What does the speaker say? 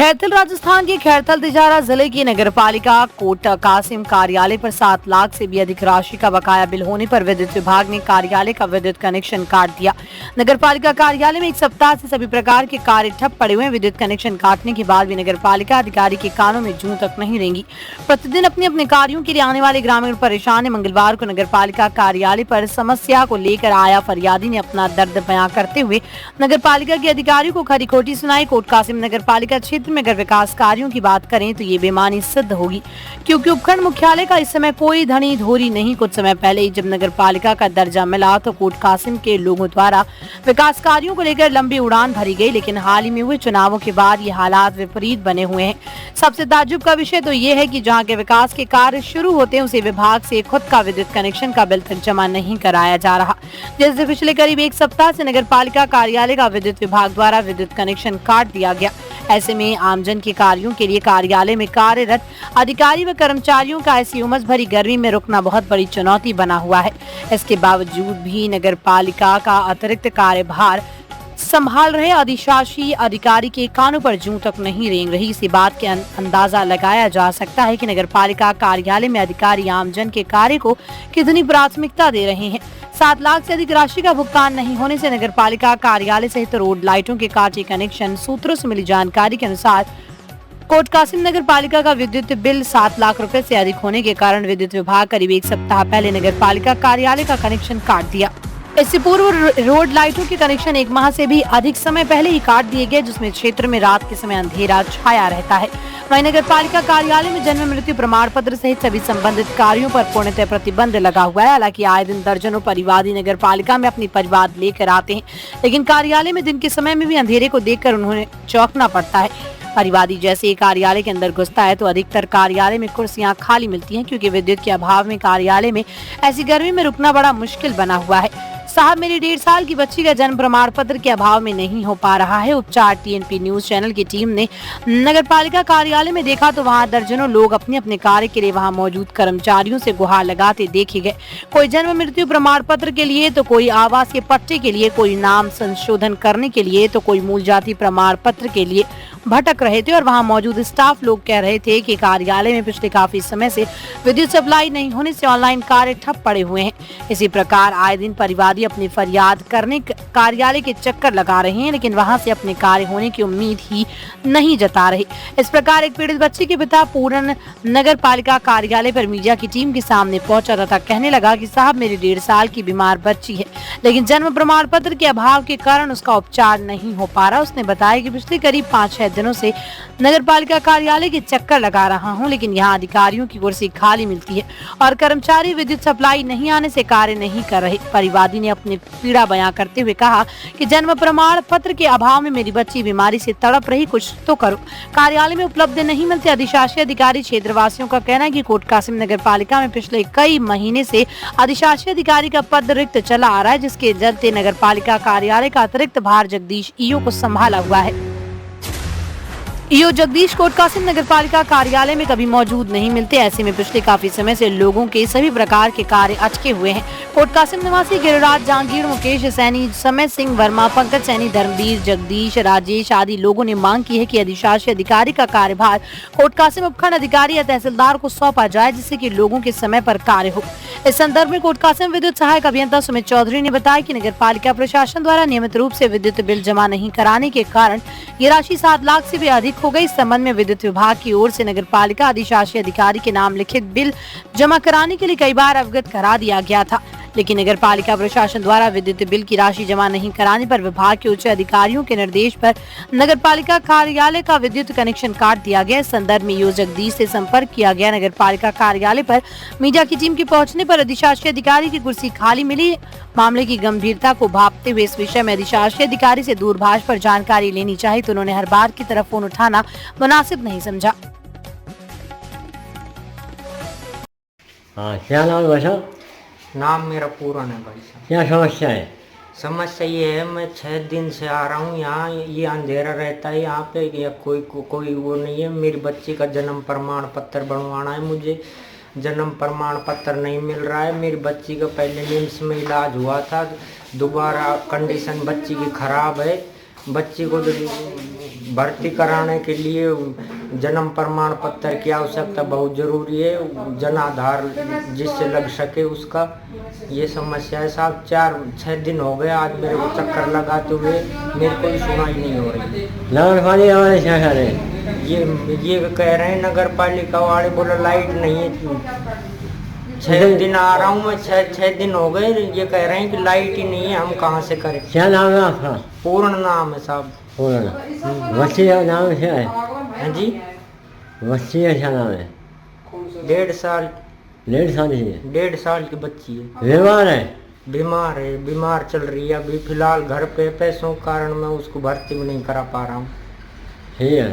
खैरथल राजस्थान के खैरथल तिजारा जिले की नगरपालिका कोट कासिम कार्यालय पर 7 लाख से भी अधिक राशि का बकाया बिल होने पर विद्युत विभाग ने कार्यालय का विद्युत कनेक्शन काट दिया। नगरपालिका कार्यालय में एक सप्ताह से सभी प्रकार के कार्य ठप पड़े हुए। विद्युत कनेक्शन काटने के बाद भी नगरपालिका अधिकारी के कानों में जूं तक नहीं रेंगी। प्रतिदिन अपने अपने कार्यों के लिए आने वाले ग्रामीण परेशान है। मंगलवार को नगरपालिका कार्यालय पर समस्या को लेकर आया फरियादी ने अपना दर्द बयां करते हुए नगरपालिका के अधिकारियों को खरी खोटी सुनाई। कोट कासिम नगरपालिका क्षेत्र में अगर विकास कार्यों की बात करें तो ये बेमानी सिद्ध होगी, क्योंकि उपखंड मुख्यालय का इस समय कोई धनी धोरी नहीं। कुछ समय पहले ही जब नगरपालिका का दर्जा मिला तो कोट कासिम के लोगों द्वारा विकास कार्यों को लेकर लंबी उड़ान भरी गई, लेकिन हाल ही में हुए चुनावों के बाद ये हालात विपरीत बने हुए हैं। सबसे ताज्जुब का विषय तो ये है कि जहाँ के विकास के कार्य शुरू होते हैं उसे विभाग से खुद का विद्युत कनेक्शन का बिल तक जमा नहीं कराया जा रहा। जैसे पिछले करीब एक सप्ताह से नगरपालिका कार्यालय का विद्युत विभाग द्वारा विद्युत कनेक्शन काट दिया गया। ऐसे में आमजन के कार्यों के लिए कार्यालय में कार्यरत अधिकारी व कर्मचारियों का ऐसी उमस भरी गर्मी में रुकना बहुत बड़ी चुनौती बना हुआ है। इसके बावजूद भी नगरपालिका का अतिरिक्त कार्यभार संभाल रहे अधिशासी अधिकारी के कानों पर जूं तक नहीं रेंग रही। इसी बात के अंदाजा लगाया जा सकता है कि नगरपालिका कार्यालय में अधिकारी आमजन के कार्य को कितनी प्राथमिकता दे रहे हैं। 7 लाख से अधिक राशि का भुगतान नहीं होने से नगरपालिका कार्यालय सहित रोड लाइटों के काटे कनेक्शन। सूत्रों से मिली जानकारी के अनुसार कोट कासिम नगर पालिका का विद्युत बिल 7 लाख रुपए से अधिक होने के कारण विद्युत विभाग करीब एक सप्ताह पहले नगर पालिका कार्यालय का कनेक्शन काट दिया। इससे पूर्व रोड लाइटों के कनेक्शन 1 माह से भी अधिक समय पहले ही काट दिए गए, जिसमें क्षेत्र में रात के समय अंधेरा छाया रहता है। वहीं नगर पालिका कार्यालय में जन्म मृत्यु प्रमाण पत्र सहित सभी संबंधित कार्यों पर पूर्णतः प्रतिबंध लगा हुआ है। हालांकि आए दिन दर्जनों परिवादी नगर पालिका में अपनी परिवार लेकर आते हैं, लेकिन कार्यालय में दिन के समय में भी अंधेरे को देखकर उन्हें चौंकना पड़ता है। परिवादी जैसे ही कार्यालय के अंदर घुसता है तो अधिकतर कार्यालय में कुर्सियां खाली मिलती हैं, क्योंकि विद्युत के अभाव में कार्यालय में ऐसी गर्मी में रुकना बड़ा मुश्किल बना हुआ है। साहब, मेरी 1.5 साल की बच्ची का जन्म प्रमाण पत्र के अभाव में नहीं हो पा रहा है। उपचार टीएनपी न्यूज चैनल की टीम ने नगर पालिका कार्यालय में देखा तो वहां दर्जनों लोग अपने अपने कार्य के लिए वहां मौजूद कर्मचारियों से गुहार लगाते देखे गए। कोई जन्म मृत्यु प्रमाण पत्र के लिए तो कोई आवासीय पट्टे के लिए, कोई नाम संशोधन करने के लिए तो कोई मूल जाति प्रमाण पत्र के लिए भटक रहे थे। और वहां मौजूद स्टाफ लोग कह रहे थे कि कार्यालय में पिछले काफी समय से विद्युत सप्लाई नहीं होने से ऑनलाइन कार्य ठप पड़े हुए हैं। इसी प्रकार आए दिन परिवादी अपनी फरियाद करने कार्यालय के चक्कर लगा रहे हैं, लेकिन वहां से अपने कार्य होने की उम्मीद ही नहीं जता रहे। इस प्रकार एक पीड़ित बच्ची के पिता पूरन नगर पालिका कार्यालय पर मीडिया की टीम के सामने पहुंचा तथा कहने लगा कि साहब, मेरी 1.5 साल की बीमार बच्ची है, लेकिन जन्म प्रमाण पत्र के अभाव के कारण उसका उपचार नहीं हो पा रहा। उसने बताया कि पिछले करीब 5-6 दिनों से नगर पालिका कार्यालय के चक्कर लगा रहा हूं, लेकिन यहाँ अधिकारियों की कुर्सी खाली मिलती है और कर्मचारी विद्युत सप्लाई नहीं आने से कार्य नहीं कर रहे। परिवादी ने अपनी पीड़ा बयां करते हुए कहा कि जन्म प्रमाण पत्र के अभाव में मेरी बच्ची बीमारी से तड़प रही, कुछ तो करो। कार्यालय में उपलब्ध नहीं मिलते अधिशासी अधिकारी। क्षेत्रवासियों का कहना है कि कोट कासिम नगर पालिका में पिछले कई महीने से अधिशासी अधिकारी का पद रिक्त चला आ रहा है, जिसके चलते नगर पालिका कार्यालय का अतिरिक्त भार जगदीश ईओ को संभाला हुआ है। ईओ जगदीश कोट कासिम नगर पालिका कार्यालय में कभी मौजूद नहीं मिलते। ऐसे में पिछले काफी समय से लोगों के सभी प्रकार के कार्य अटके हुए हैं। कोट कासिम निवासी गिरिराज, जहांगीर, मुकेश सैनी, समय सिंह वर्मा, पंकज सैनी, धर्मवीर, जगदीश, राजेश आदि लोगों ने मांग की है कि अधिशासी अधिकारी का कार्यभार कोट कासिम उपखंड अधिकारी या तहसीलदार को सौंपा जाए, जिससे कि लोगों के समय पर कार्य हो। इस संदर्भ में कोट कासिम विद्युत सहायक अभियंता सुमित चौधरी ने बताया कि नगर पालिका प्रशासन द्वारा नियमित रूप से विद्युत बिल जमा नहीं कराने के कारण ये राशि 7 लाख से भी अधिक हो गई। इस संबंध में विद्युत विभाग की ओर से नगर पालिका अधिशासी अधिकारी के नाम लिखित बिल जमा कराने के लिए कई बार अवगत करा दिया गया था, लेकिन नगर पालिका प्रशासन द्वारा विद्युत बिल की राशि जमा नहीं कराने पर विभाग के उच्च अधिकारियों के निर्देश पर नगर पालिका कार्यालय का विद्युत कनेक्शन काट दिया गया। इस संदर्भ में ईओ जगदीश से संपर्क किया गया। नगर पालिका कार्यालय पर मीडिया की टीम के पहुंचने पर अधिशासी अधिकारी की कुर्सी खाली मिली। मामले की गंभीरता को भांपते हुए इस विषय में अधिशासी अधिकारी से दूरभाष पर जानकारी लेनी चाहिए, तो उन्होंने हर बार की तरफ फोन उठाना मुनासिब नहीं समझा। क्या नाम है? नाम मेरा पूरन है भाई साहब। क्या समस्या है? समस्या ये है, मैं 6 दिन से आ रहा हूँ यहाँ, ये अंधेरा रहता है यहाँ पे, या कोई वो नहीं है। मेरी बच्ची का जन्म प्रमाण पत्र बनवाना है, मुझे जन्म प्रमाण पत्र नहीं मिल रहा है। मेरी बच्ची का पहले निम्स में इलाज हुआ था, दोबारा कंडीशन बच्ची की खराब है। बच्ची को भर्ती कराने के लिए जन्म प्रमाण पत्र की आवश्यकता बहुत जरूरी है, जन आधार जिससे लग सके उसका। ये समस्या है साहब। 4-6 दिन हो गए आज मेरे को चक्कर लगाते हुए, मेरे को सुनाई नहीं हो रही। नगर पालिका वाले क्या कर रहे हैं? ये कह रहे हैं नगर पालिका वाले, बोला लाइट नहीं है। 6 दिन आ रहा हूँ मैं, 6 दिन हो गए, ये कह रहे हैं कि लाइट ही नहीं है, हम कहाँ से करें। क्या नाम है आपका? पूर्ण नाम है साहब। पूर्ण। बच्ची का नाम क्या है? हाँ जी, बच्ची का क्या नाम है? 1.5 साल। 1.5 साल की है? 1.5 साल की बच्ची है। बीमार है? बीमार चल रही है अभी फिलहाल घर पे। पैसों के कारण मैं उसको भर्ती भी नहीं करा पा रहा हूँ। ठीक है।